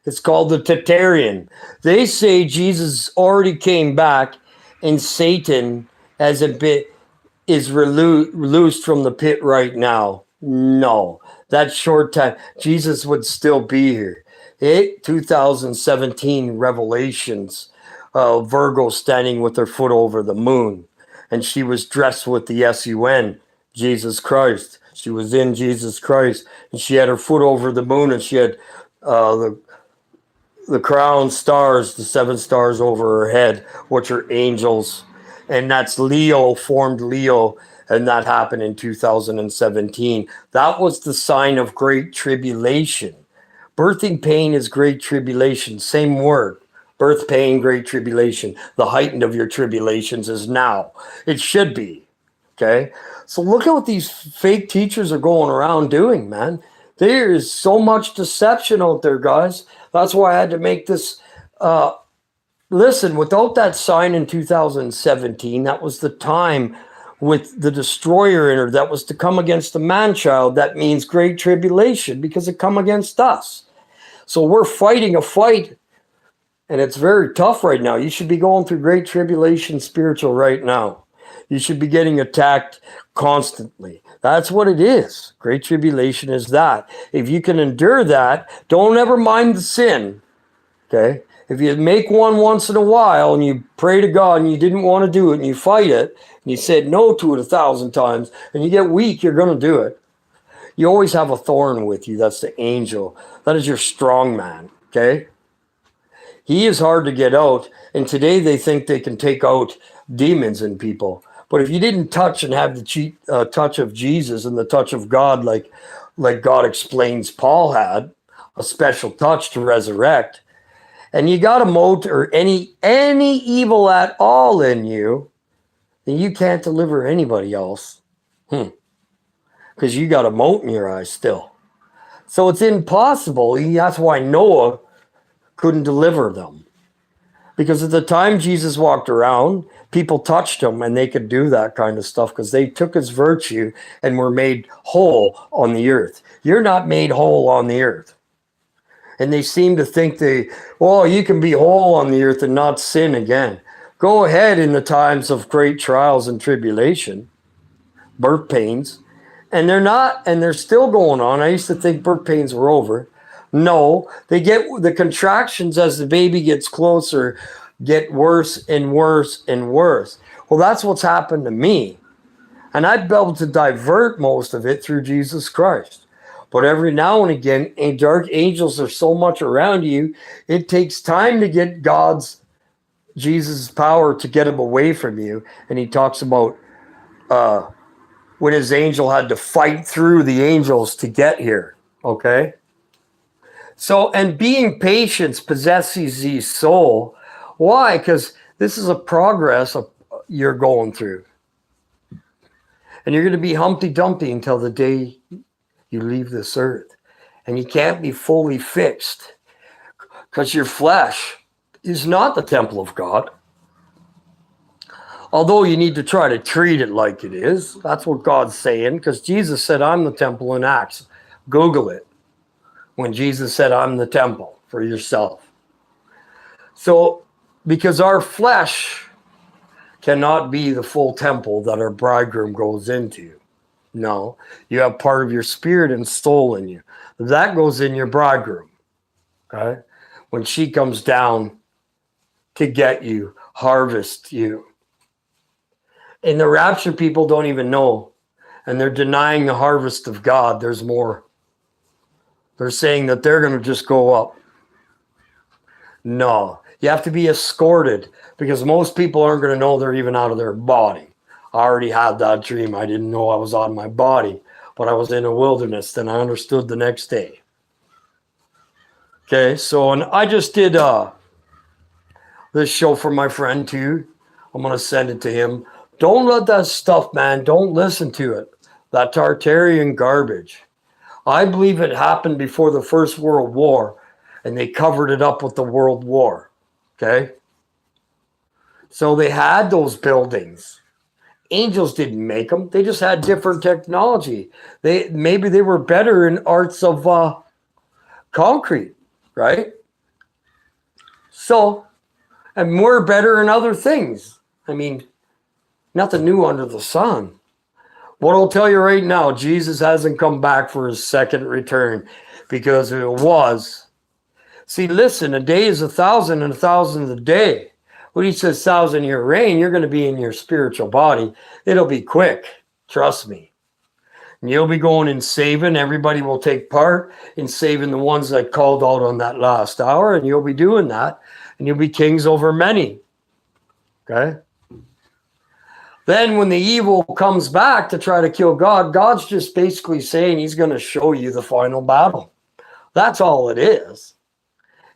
It's called the Tartarian. They say Jesus already came back, and Satan has a bit is released from the pit right now. No, that short time, Jesus would still be here. 2017 Revelations, Virgo standing with her foot over the moon, and she was dressed with the SUN, Jesus Christ. She was in Jesus Christ, and she had her foot over the moon, and she had the crown stars, the 7 stars over her head, which are angels. And that's Leo, formed Leo, and that happened in 2017. That was the sign of great tribulation. Birthing pain is great tribulation, same word. Birth pain, great tribulation. The heightened of your tribulations is now. It should be, okay? So look at what these fake teachers are going around doing, man. There is so much deception out there, guys. That's why I had to make this. Listen, without that sign in 2017, that was the time with the destroyer in her that was to come against the man-child. That means great tribulation because it come against us. So we're fighting a fight, and it's very tough right now. You should be going through great tribulation spiritual right now. You should be getting attacked constantly. That's what it is. Great tribulation is that. If you can endure that, don't ever mind the sin, okay? If you make one once in a while and you pray to God and you didn't want to do it and you fight it and you said no to it 1,000 times and you get weak, you're going to do it. You always have a thorn with you. That's the angel. That is your strong man, okay? He is hard to get out. And today they think they can take out demons in people. But if you didn't touch and have the touch of Jesus and the touch of God, like God explains Paul had, a special touch to resurrect, and you got a mote or any evil at all in you, then you can't deliver anybody else. Because you got a mote in your eyes still. So it's impossible. That's why Noah couldn't deliver them. Because at the time Jesus walked around, people touched him and they could do that kind of stuff because they took his virtue and were made whole on the earth. You're not made whole on the earth. And they seem to think you can be whole on the earth and not sin again. Go ahead in the times of great trials and tribulation, birth pains, and they're still going on. I used to think birth pains were over. No, they get the contractions as the baby gets closer, get worse and worse and worse. Well, that's what's happened to me. And I'd be able to divert most of it through Jesus Christ. But every now and again, dark angels are so much around you, it takes time to get Jesus' power to get him away from you. And he talks about when his angel had to fight through the angels to get here, okay? So, and being patient possesses the soul. Why? Because this is a progress you're going through. And you're going to be Humpty Dumpty until the day you leave this earth. And you can't be fully fixed because your flesh is not the temple of God. Although you need to try to treat it like it is. That's what God's saying, because Jesus said, I'm the temple in Acts. Google it. When Jesus said, I'm the temple for yourself. So, because our flesh cannot be the full temple that our bridegroom goes into. No, you have part of your spirit and soul in you. That goes in your bridegroom. Okay? When she comes down to get you, harvest you. And the rapture people don't even know. And they're denying the harvest of God. There's more. They're saying that they're going to just go up. No, you have to be escorted because most people aren't going to know they're even out of their body. I already had that dream. I didn't know I was on my body, but I was in a wilderness. Then I understood the next day. Okay, so and I just did this show for my friend too. I'm going to send it to him. Don't let that stuff, man. Don't listen to it. That Tartarian garbage. I believe it happened before the First World War, and they covered it up with the World War. Okay? So they had those buildings. Angels didn't make them. They just had different technology. Maybe they were better in arts of concrete, right? So, and we're better in other things. I mean, nothing new under the sun. What I'll tell you right now, Jesus hasn't come back for his second return, because if it was, see, listen, a day is 1,000 and 1,000 is a day. When he says 1,000-year reign, you're going to be in your spiritual body. It'll be quick. Trust me. And you'll be going and saving. Everybody will take part in saving the ones that called out on that last hour. And you'll be doing that. And you'll be kings over many. Okay? Then when the evil comes back to try to kill God, God's just basically saying he's going to show you the final battle. That's all it is.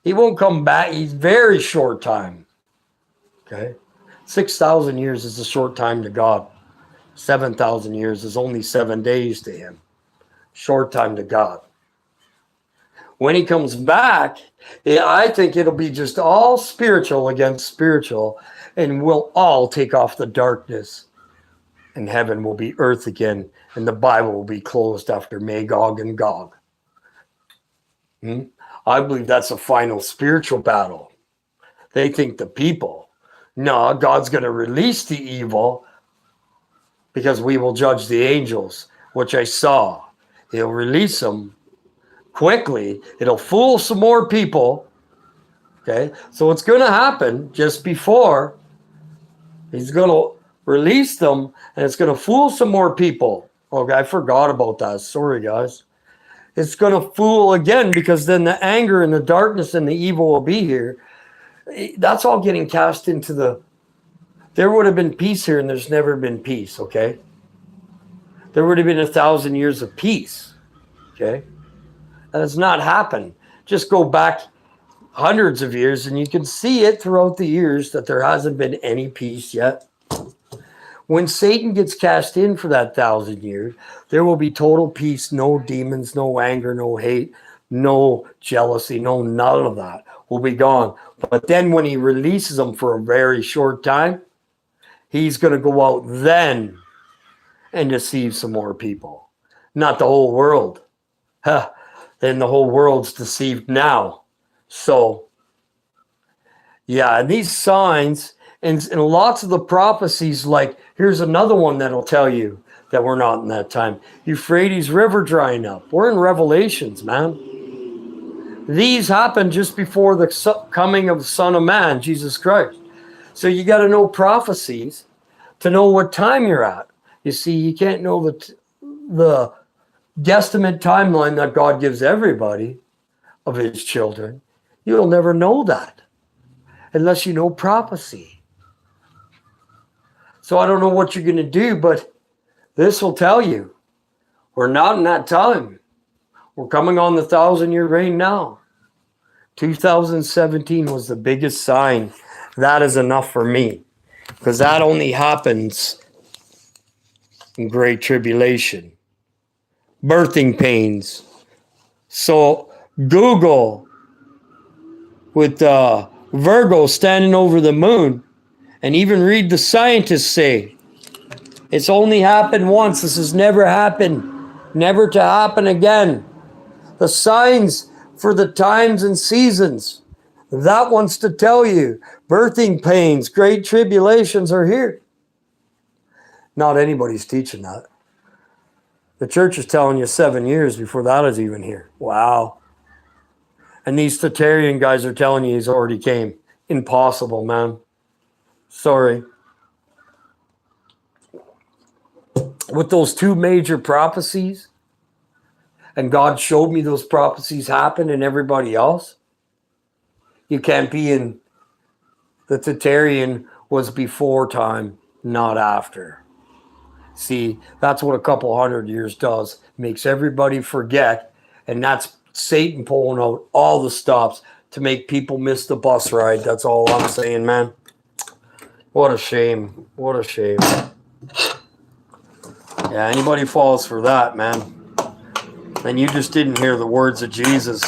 He won't come back. He's very short time. Okay? 6,000 years is a short time to God. 7,000 years is only 7 days to him. Short time to God. When he comes back, I think it'll be just all spiritual against spiritual, and we'll all take off the darkness, and heaven will be earth again, and the Bible will be closed after Magog and Gog. I believe that's a final spiritual battle. They think the people. No, God's going to release the evil because we will judge the angels, which I saw. He'll release them quickly. It'll fool some more people. Okay, so it's going to happen just before. He's going to release them, and it's going to fool some more people. Okay, I forgot about that. Sorry, guys. It's going to fool again, because then the anger and the darkness and the evil will be here. That's all getting cast into the... There would have been peace here, and there's never been peace, okay? There would have been 1,000 years of peace, okay? That has not happened. Just go back hundreds of years, and you can see it throughout the years that there hasn't been any peace yet. When Satan gets cast in for that 1,000 years, there will be total peace, no demons, no anger, no hate, no jealousy, no none of that will be gone. But then when he releases them for a very short time, he's going to go out then and deceive some more people. Not the whole world. Then the whole world's deceived now. So, yeah, and these signs and lots of the prophecies, like, here's another one that'll tell you that we're not in that time. Euphrates River drying up. We're in Revelations, man. These happen just before the coming of the Son of Man, Jesus Christ. So you got to know prophecies to know what time you're at. You see, you can't know the guesstimate timeline that God gives everybody of his children. You'll never know that unless you know prophecy. So I don't know what you're going to do, but this will tell you. We're not in that time. We're coming on the 1,000-year reign now. 2017 was the biggest sign. That is enough for me, because that only happens in great tribulation. Birthing pains. So Google with Virgo standing over the moon, and even read the scientists say it's only happened once. This has never happened, never to happen again. The signs for the times and seasons, that wants to tell you birthing pains, great tribulations are here. Not anybody's teaching that. The church is telling you 7 years before that is even here. Wow. And these Tatarian guys are telling you he's already came. Impossible, man. Sorry. With those two major prophecies, and God showed me those prophecies happen and everybody else, you can't be in. The Tatarian was before time, not after. See, that's what a couple hundred years does. Makes everybody forget, and that's Satan pulling out all the stops to make people miss the bus ride. That's all I'm saying, man. What a shame. What a shame. Yeah, anybody falls for that, man, then you just didn't hear the words of Jesus.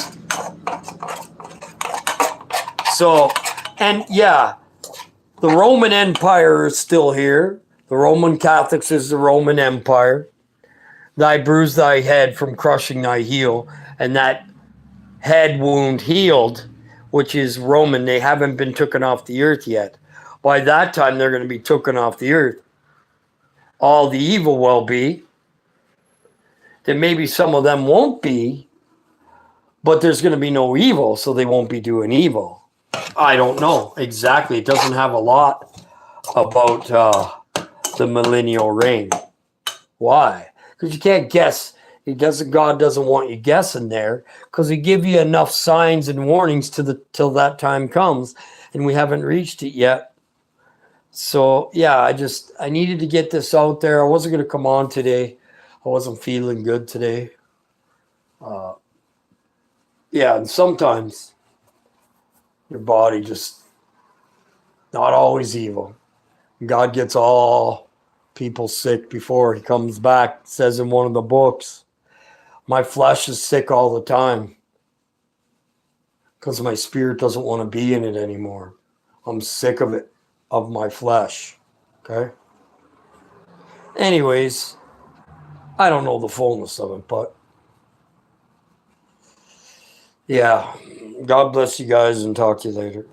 So, and yeah, the Roman Empire is still here. The Roman Catholics is the Roman Empire. Thy bruise thy head from crushing thy heel, and that head wound healed which is Roman. They haven't been taken off the earth yet. By that time, they're going to be taken off the earth. All the evil will be. Then maybe some of them won't be, but there's going to be no evil, so they won't be doing evil. I don't know exactly. It doesn't have a lot about the millennial reign. Why? Because you can't guess. God doesn't want you guessing there, because He give you enough signs and warnings till that time comes, and we haven't reached it yet. So yeah, I needed to get this out there. I wasn't going to come on today. I wasn't feeling good today. Yeah, and sometimes your body just not always evil. God gets all people sick before He comes back. It says in one of the books, my flesh is sick all the time because my spirit doesn't want to be in it anymore. I'm sick of it, of my flesh. Okay? Anyways, I don't know the fullness of it, but yeah, God bless you guys and talk to you later.